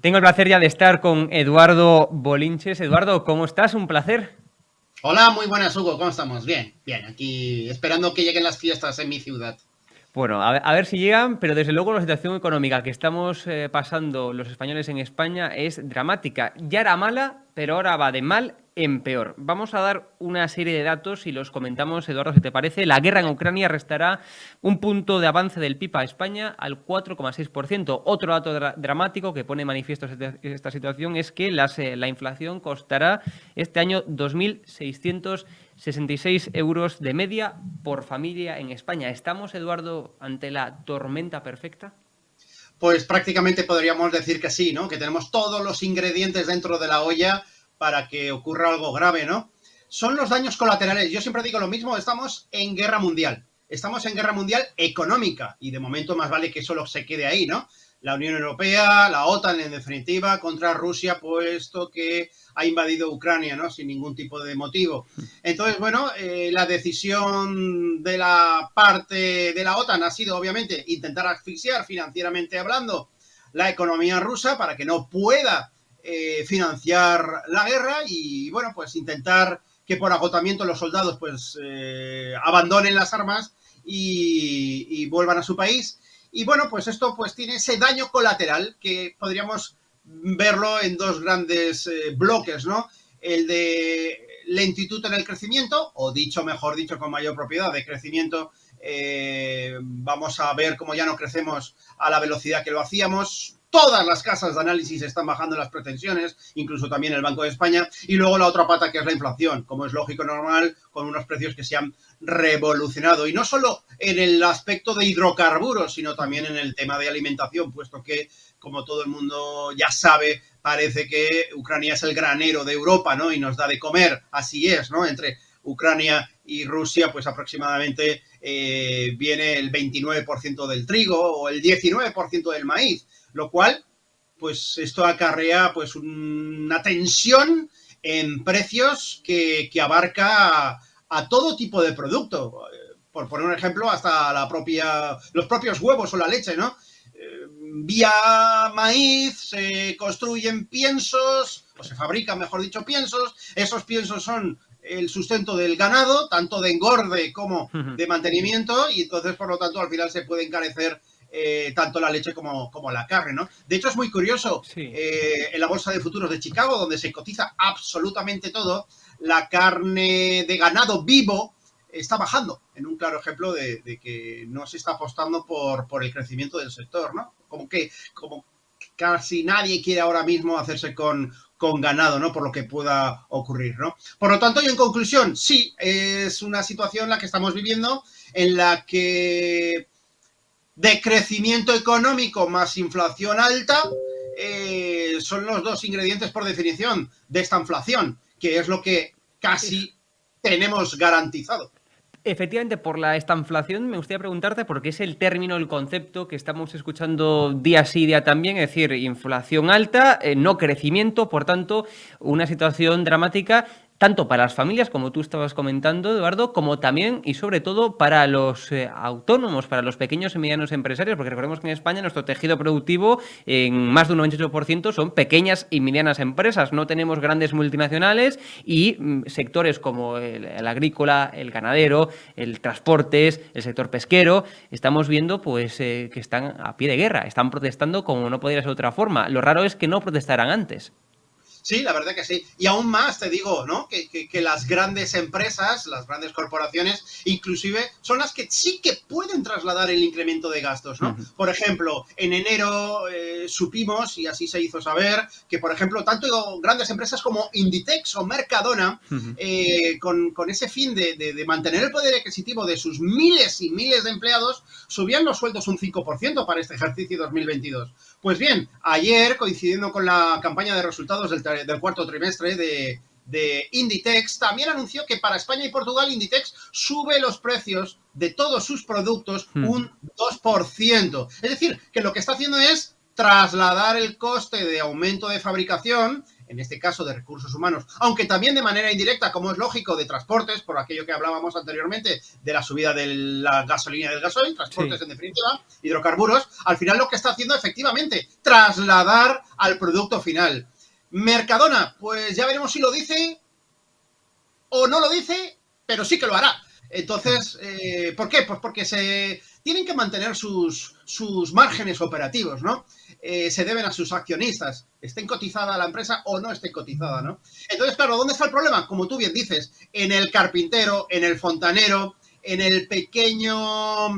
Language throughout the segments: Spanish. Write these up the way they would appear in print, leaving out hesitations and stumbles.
Tengo el placer ya de estar con Eduardo Bolinches. Eduardo, ¿cómo estás? Un placer. Hola, muy buenas, Hugo. ¿Cómo estamos? Bien, bien. Aquí esperando que lleguen las fiestas en mi ciudad. Bueno, a ver si llegan, pero desde luego la situación económica que estamos pasando los españoles en España es dramática. Ya era mala, pero ahora va de mal en peor. Vamos a dar una serie de datos y los comentamos, Eduardo, si te parece. La guerra en Ucrania restará un punto de avance del PIB a España al 4,6%. Otro dato dramático que pone en manifiesto esta situación es que la inflación costará este año 2.666 euros de media por familia en España. ¿Estamos, Eduardo, ante la tormenta perfecta? Pues prácticamente podríamos decir que sí, ¿no? Que tenemos todos los ingredientes dentro de la olla para que ocurra algo grave, ¿no? Son los daños colaterales. Yo siempre digo lo mismo, estamos en guerra mundial. Estamos en guerra mundial económica y de momento más vale que solo se quede ahí, ¿no? La Unión Europea, la OTAN en definitiva, contra Rusia, puesto que ha invadido Ucrania, ¿no? Sin ningún tipo de motivo. Entonces, bueno, la decisión de la parte de la OTAN ha sido, obviamente, intentar asfixiar financieramente hablando la economía rusa para que no pueda financiar la guerra y, bueno, pues intentar que por agotamiento los soldados pues abandonen las armas y vuelvan a su país. Y bueno, pues esto pues tiene ese daño colateral que podríamos verlo en dos grandes bloques, ¿no? El de lentitud en el crecimiento, o dicho, mejor dicho, con mayor propiedad de crecimiento, vamos a ver cómo ya no crecemos a la velocidad que lo hacíamos. Todas las casas de análisis están bajando las pretensiones, incluso también el Banco de España. Y luego la otra pata, que es la inflación, como es lógico normal, con unos precios que se han revolucionado. Y no solo en el aspecto de hidrocarburos, sino también en el tema de alimentación, puesto que, como todo el mundo ya sabe, parece que Ucrania es el granero de Europa, ¿no? Y nos da de comer, así es, ¿no? Entre Ucrania y Rusia, pues aproximadamente viene el 29% del trigo o el 19% del maíz, lo cual, pues esto acarrea pues una tensión en precios que abarca a todo tipo de producto. Por poner un ejemplo, hasta los propios huevos o la leche, ¿no? Vía maíz se construyen piensos, o se fabrican, mejor dicho, piensos. Esos piensos son el sustento del ganado, tanto de engorde como de mantenimiento, y entonces, por lo tanto, al final se puede encarecer tanto la leche como la carne, ¿no? De hecho, es muy curioso, Sí. en la Bolsa de Futuros de Chicago, donde se cotiza absolutamente todo, la carne de ganado vivo está bajando, en un claro ejemplo de que no se está apostando por el crecimiento del sector, ¿no? Como casi nadie quiere ahora mismo hacerse con ganado, ¿no? Por lo que pueda ocurrir, ¿no? Por lo tanto, y en conclusión, sí, es una situación la que estamos viviendo en la que de crecimiento económico más inflación alta son los dos ingredientes por definición de esta inflación, que es lo que Eso. casi tenemos garantizado. Efectivamente, por la estanflación me gustaría preguntarte, porque es el término, el concepto que estamos escuchando día sí, día también, es decir, inflación alta, no crecimiento, por tanto, una situación dramática tanto para las familias, como tú estabas comentando, Eduardo, como también y sobre todo para los autónomos, para los pequeños y medianos empresarios, porque recordemos que en España nuestro tejido productivo en más de un 98% son pequeñas y medianas empresas, no tenemos grandes multinacionales y sectores como el agrícola, el ganadero, el transportes, el sector pesquero, estamos viendo pues que están a pie de guerra, están protestando como no podría ser de otra forma. Lo raro es que no protestaran antes. Sí, la verdad que sí. Y aún más te digo, ¿no? Que las grandes empresas, las grandes corporaciones, inclusive son las que sí que pueden trasladar el incremento de gastos, ¿no? Por ejemplo, en enero supimos, y así se hizo saber, que, por ejemplo, tanto grandes empresas como Inditex o Mercadona, con ese fin de mantener el poder adquisitivo de sus miles y miles de empleados, subían los sueldos un 5% para este ejercicio 2022. Pues bien, ayer, coincidiendo con la campaña de resultados del cuarto trimestre de Inditex, también anunció que para España y Portugal Inditex sube los precios de todos sus productos un 2%. Es decir, que lo que está haciendo es trasladar el coste de aumento de fabricación en este caso de recursos humanos, aunque también de manera indirecta, como es lógico, de transportes, por aquello que hablábamos anteriormente, de la subida de la gasolina y del gasoil, transportes en definitiva, hidrocarburos, al final lo que está haciendo efectivamente, trasladar al producto final. Mercadona, pues ya veremos si lo dice o no lo dice, pero sí que lo hará. Entonces, ¿por qué? Pues porque se tienen que mantener sus márgenes operativos, ¿no? Se deben a sus accionistas, estén cotizada la empresa o no esté cotizada, ¿no? Entonces, claro, ¿dónde está el problema? Como tú bien dices, en el carpintero, en el fontanero, en el pequeño,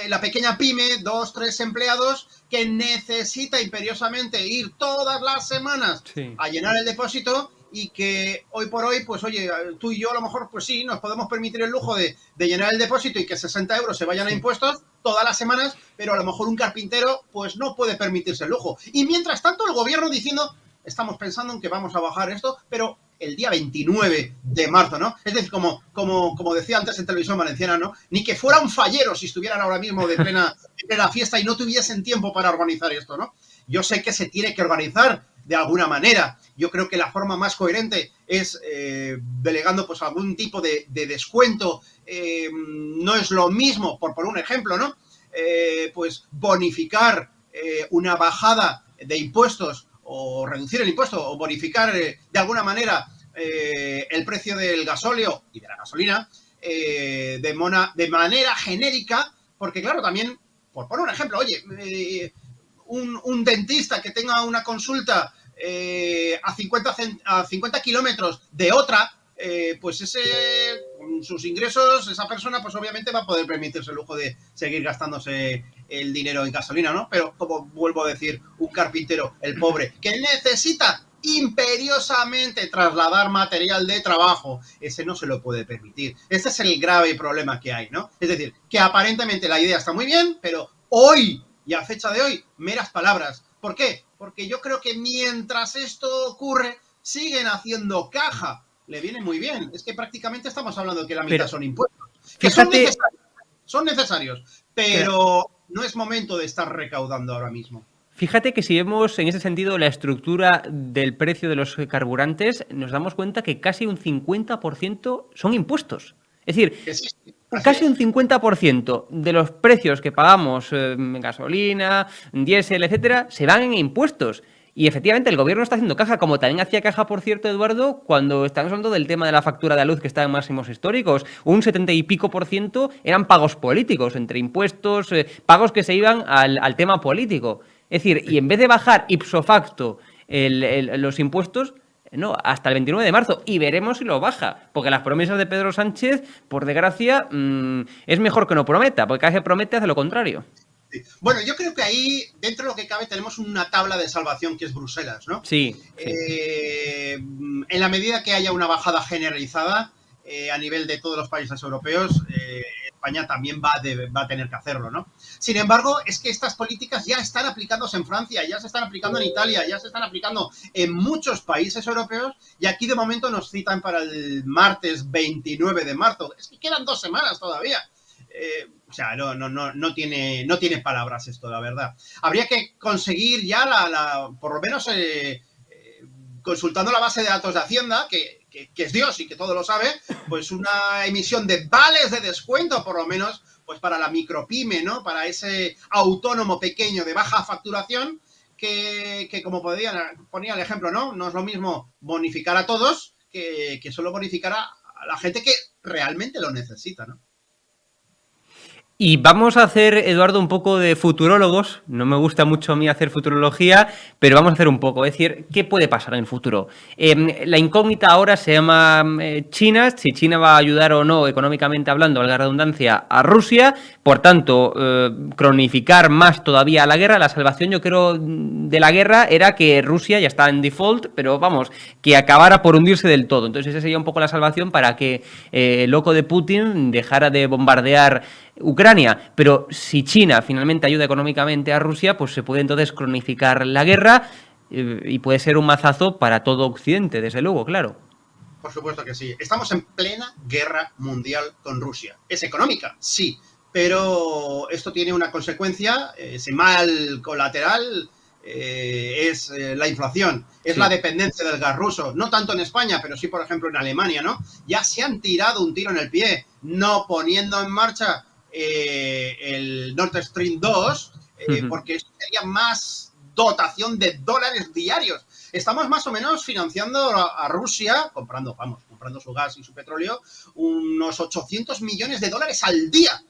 la pequeña pyme, 2, 3 empleados, que necesita imperiosamente ir todas las semanas a llenar el depósito y que hoy por hoy, pues oye, tú y yo a lo mejor, pues sí, nos podemos permitir el lujo de llenar el depósito y que 60 euros se vayan a impuestos todas las semanas, pero a lo mejor un carpintero pues no puede permitirse el lujo. Y mientras tanto el gobierno diciendo, estamos pensando en que vamos a bajar esto, pero el día 29 de marzo, ¿no? Es decir, como decía antes en Televisión Valenciana, ¿no? Ni que fuera un fallero si estuvieran ahora mismo de plena fiesta y no tuviesen tiempo para organizar esto, ¿no? Yo sé que se tiene que organizar de alguna manera. Yo creo que la forma más coherente es delegando pues algún tipo de descuento. No es lo mismo, por poner un ejemplo, ¿no? Pues bonificar una bajada de impuestos o reducir el impuesto o bonificar de alguna manera el precio del gasóleo y de la gasolina de manera genérica, porque claro, también, por poner un ejemplo, oye, un dentista que tenga una consulta a 50 kilómetros de otra, pues sus ingresos, esa persona pues obviamente va a poder permitirse el lujo de seguir gastándose el dinero en gasolina, ¿no? Pero como vuelvo a decir, un carpintero, el pobre, que necesita imperiosamente trasladar material de trabajo, ese no se lo puede permitir. Este es el grave problema que hay, ¿no? Es decir, que aparentemente la idea está muy bien, pero hoy y a fecha de hoy, meras palabras. ¿Por qué? Porque yo creo que mientras esto ocurre, siguen haciendo caja. Le viene muy bien. Es que prácticamente estamos hablando de que la mitad son impuestos. Que son necesarios, pero no es momento de estar recaudando ahora mismo. Fíjate que si vemos en ese sentido la estructura del precio de los carburantes, nos damos cuenta que casi un 50% son impuestos. Es decir, casi un 50% de los precios que pagamos en gasolina, diésel, etcétera, se van en impuestos. Y efectivamente el gobierno está haciendo caja, como también hacía caja, por cierto, Eduardo, cuando estamos hablando del tema de la factura de la luz que está en máximos históricos. Un 70 y pico % eran pagos políticos, entre impuestos, pagos que se iban al tema político. Es decir, y en vez de bajar ipso facto los impuestos, no, hasta el 29 de marzo. Y veremos si lo baja. Porque las promesas de Pedro Sánchez, por desgracia, es mejor que no prometa. Porque cada vez que promete hace lo contrario. Sí. Bueno, yo creo que ahí, dentro de lo que cabe, tenemos una tabla de salvación que es Bruselas, ¿no? Sí. En la medida que haya una bajada generalizada a nivel de todos los países europeos, España también va a tener que hacerlo, ¿no? Sin embargo, es que estas políticas ya están aplicándose en Francia, ya se están aplicando en Italia, ya se están aplicando en muchos países europeos y aquí de momento nos citan para el martes 29 de marzo. Es que quedan 2 semanas todavía. O sea, no tiene palabras esto, la verdad. Habría que conseguir ya por lo menos consultando la base de datos de Hacienda, que es Dios y que todo lo sabe, pues una emisión de vales de descuento, por lo menos, pues para la micropyme, ¿no? Para ese autónomo pequeño de baja facturación, que como ponía el ejemplo, ¿no? No es lo mismo bonificar a todos que solo bonificar a la gente que realmente lo necesita, ¿no? Y vamos a hacer, Eduardo, un poco de futurólogos. No me gusta mucho a mí hacer futurología, pero vamos a hacer un poco. Es decir, ¿qué puede pasar en el futuro? La incógnita ahora se llama China, si China va a ayudar o no, económicamente hablando, valga la redundancia, a Rusia. Por tanto, cronificar más todavía la guerra. La salvación, yo creo, de la guerra era que Rusia ya está en default, pero vamos, que acabara por hundirse del todo. Entonces, esa sería un poco la salvación para que el loco de Putin dejara de bombardear Ucrania. Pero si China finalmente ayuda económicamente a Rusia, pues se puede entonces cronificar la guerra y puede ser un mazazo para todo Occidente, desde luego, claro. Por supuesto que sí. Estamos en plena guerra mundial con Rusia. ¿Es económica? Sí. Pero esto tiene una consecuencia, ese mal colateral es la inflación, es la dependencia del gas ruso. No tanto en España, pero sí, por ejemplo, en Alemania, ¿no? Ya se han tirado un tiro en el pie, no poniendo en marcha el Nord Stream 2, porque eso sería más dotación de dólares diarios. Estamos más o menos financiando a Rusia, comprando su gas y su petróleo, unos 800 millones de dólares al día.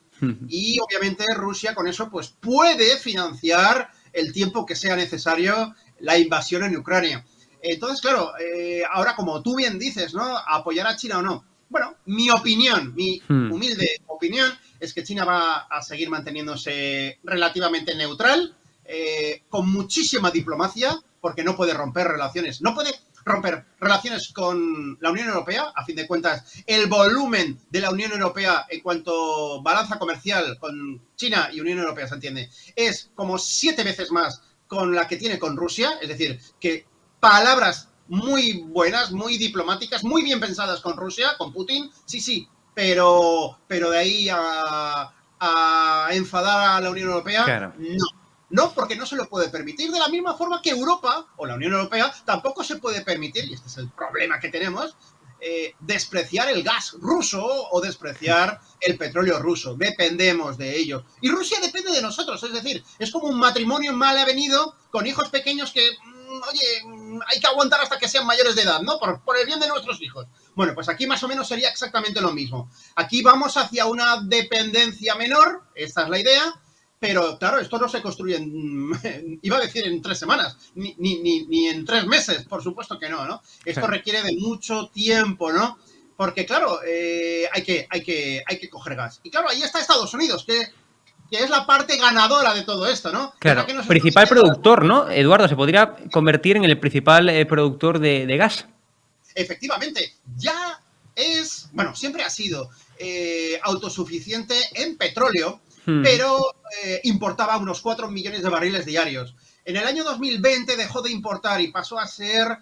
Y obviamente Rusia con eso pues puede financiar el tiempo que sea necesario la invasión en Ucrania. Entonces, claro, ahora como tú bien dices, ¿no? ¿Apoyar a China o no? Bueno, mi opinión, mi humilde opinión, es que China va a seguir manteniéndose relativamente neutral, con muchísima diplomacia, porque no puede romper relaciones. No puede romper relaciones con la Unión Europea. A fin de cuentas, el volumen de la Unión Europea en cuanto a balanza comercial con China y Unión Europea, se entiende, es como 7 veces más con la que tiene con Rusia. Es decir, que palabras muy buenas, muy diplomáticas, muy bien pensadas con Rusia, con Putin, sí, pero de ahí a enfadar a la Unión Europea, claro. no. No, porque no se lo puede permitir. De la misma forma que Europa o la Unión Europea tampoco se puede permitir, y este es el problema que tenemos, despreciar el gas ruso o despreciar el petróleo ruso. Dependemos de ello. Y Rusia depende de nosotros. Es decir, es como un matrimonio mal avenido con hijos pequeños que, oye, hay que aguantar hasta que sean mayores de edad, ¿no? Por el bien de nuestros hijos. Bueno, pues aquí más o menos sería exactamente lo mismo. Aquí vamos hacia una dependencia menor, esta es la idea. Pero, claro, esto no se construye iba a decir en 3 semanas, ni en 3 meses, por supuesto que no, ¿no? Esto requiere de mucho tiempo, ¿no? Porque, claro, hay que coger gas. Y, claro, ahí está Estados Unidos, que es la parte ganadora de todo esto, ¿no? Claro, principal productor, ¿no? Eduardo, se podría convertir en el principal productor de gas. Efectivamente, ya es, bueno, siempre ha sido autosuficiente en petróleo, pero importaba unos 4 millones de barriles diarios. En el año 2020 dejó de importar y pasó a ser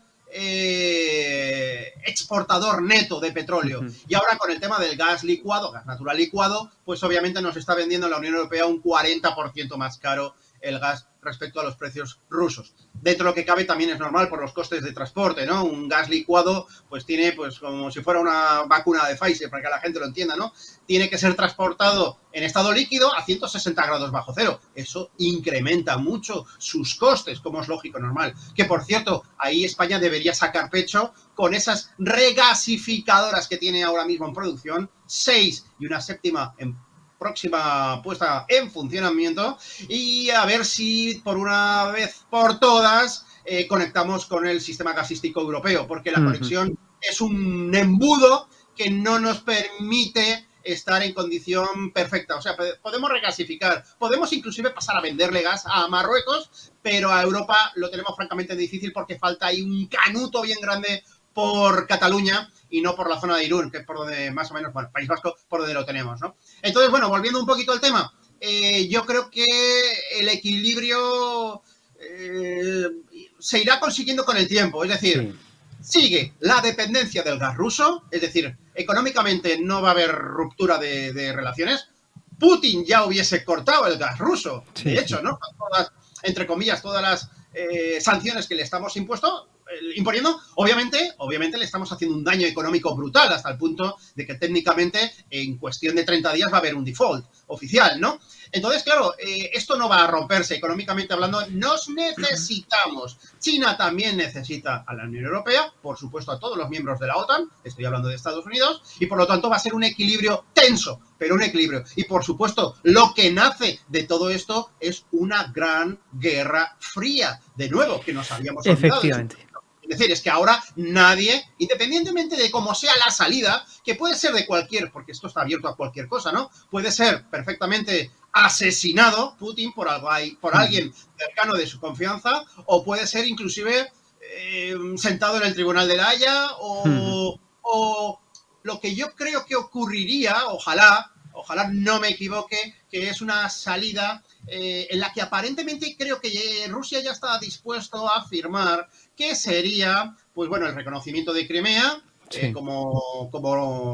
exportador neto de petróleo. Y ahora con el tema del gas licuado, gas natural licuado, pues obviamente nos está vendiendo la Unión Europea un 40% más caro el gas respecto a los precios rusos. Dentro de lo que cabe también es normal por los costes de transporte, ¿no? Un gas licuado pues tiene pues como si fuera una vacuna de Pfizer, para que la gente lo entienda, ¿no? Tiene que ser transportado en estado líquido a 160 grados bajo cero. Eso incrementa mucho sus costes, como es lógico, normal. Que, por cierto, ahí España debería sacar pecho con esas regasificadoras que tiene ahora mismo en producción, 6 y una séptima en próxima puesta en funcionamiento, y a ver si por una vez por todas conectamos con el sistema gasístico europeo, porque la conexión es un embudo que no nos permite estar en condición perfecta. O sea, podemos regasificar, podemos inclusive pasar a venderle gas a Marruecos, pero a Europa lo tenemos francamente difícil porque falta ahí un canuto bien grande por Cataluña y no por la zona de Irún, que es por donde más o menos, bueno, País Vasco, por donde lo tenemos, ¿no? Entonces, bueno, volviendo un poquito al tema, yo creo que el equilibrio se irá consiguiendo con el tiempo, es decir, sigue la dependencia del gas ruso, es decir, económicamente no va a haber ruptura de relaciones. Putin ya hubiese cortado el gas ruso, de hecho, ¿no? Todas, entre comillas, todas las sanciones que le estamos imponiendo, obviamente le estamos haciendo un daño económico brutal hasta el punto de que técnicamente en cuestión de 30 días va a haber un default oficial, ¿no? Entonces, claro, esto no va a romperse económicamente hablando. Nos necesitamos. China también necesita a la Unión Europea, por supuesto a todos los miembros de la OTAN, estoy hablando de Estados Unidos, y por lo tanto va a ser un equilibrio tenso, pero un equilibrio. Y por supuesto, lo que nace de todo esto es una gran guerra fría, de nuevo, que nos habíamos olvidado. Efectivamente. Es decir, es que ahora nadie, independientemente de cómo sea la salida, que puede ser de cualquier, porque esto está abierto a cualquier cosa, ¿no? Puede ser perfectamente asesinado Putin por alguien cercano de su confianza, o puede ser inclusive sentado en el Tribunal de la Haya, o lo que yo creo que ocurriría, ojalá no me equivoque, que es una salida en la que aparentemente creo que Rusia ya está dispuesto a firmar que sería, pues bueno, el reconocimiento de Crimea como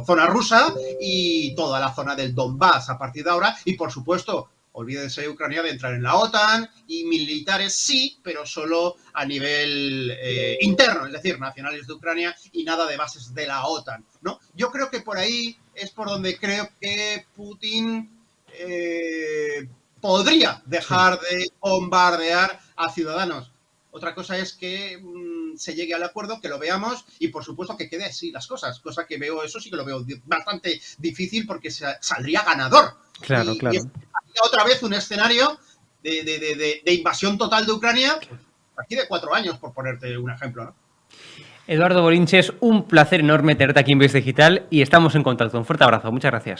zona rusa y toda la zona del Donbass a partir de ahora, y por supuesto, olvídense Ucrania de entrar en la OTAN, y militares sí, pero solo a nivel interno, es decir, nacionales de Ucrania y nada de bases de la OTAN, ¿no? Yo creo que por ahí es por donde creo que Putin podría dejar de bombardear a ciudadanos. Otra cosa es que se llegue al acuerdo, que lo veamos y, por supuesto, que quede así las cosas. Cosa que veo, eso sí que lo veo bastante difícil porque saldría ganador. Claro, y claro. Y otra vez un escenario de invasión total de Ucrania aquí de 4 años, por ponerte un ejemplo, ¿no? Eduardo Bolinches, un placer enorme tenerte aquí en Ves Digital y estamos en contacto. Un fuerte abrazo. Muchas gracias.